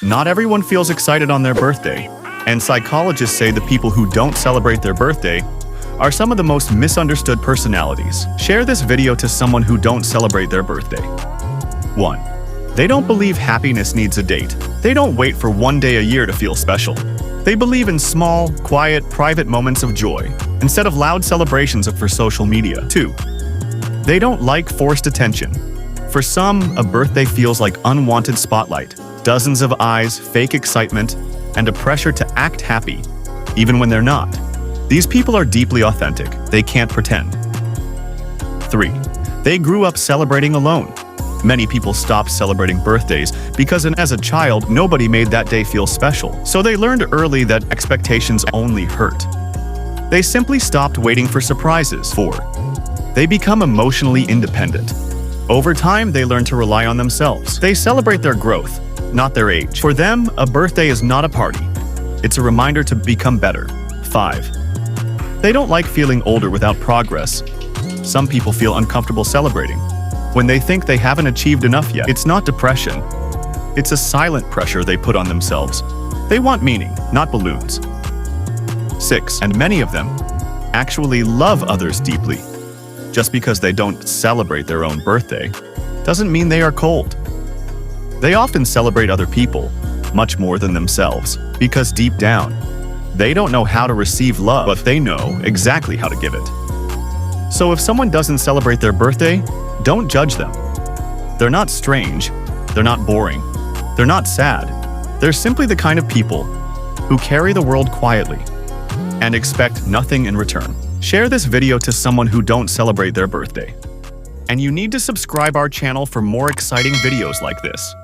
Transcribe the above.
Not everyone feels excited on their birthday, and psychologists say the people who don't celebrate their birthday are some of the most misunderstood personalities. Share this video to someone who don't celebrate their birthday. 1. They don't believe happiness needs a date. They don't wait for one day a year to feel special. They believe in small, quiet, private moments of joy, instead of loud celebrations for social media. 2. They don't like forced attention. For some, a birthday feels like unwanted spotlight, dozens of eyes, fake excitement, and a pressure to act happy, even when they're not. These people are deeply authentic. They can't pretend. 3. They grew up celebrating alone. Many people stopped celebrating birthdays because as a child, nobody made that day feel special. So they learned early that expectations only hurt. They simply stopped waiting for surprises. 4. They become emotionally independent. Over time, they learn to rely on themselves. They celebrate their growth, not their age. For them, a birthday is not a party. It's a reminder to become better. 5. They don't like feeling older without progress. Some people feel uncomfortable celebrating when they think they haven't achieved enough yet. It's not depression. It's a silent pressure they put on themselves. They want meaning, not balloons. 6. And many of them actually love others deeply. Just because they don't celebrate their own birthday doesn't mean they are cold. They often celebrate other people much more than themselves because deep down, they don't know how to receive love, but they know exactly how to give it. So if someone doesn't celebrate their birthday, don't judge them. They're not strange. They're not boring. They're not sad. They're simply the kind of people who carry the world quietly and expect nothing in return. Share this video to someone who don't celebrate their birthday. And you need to subscribe our channel for more exciting videos like this.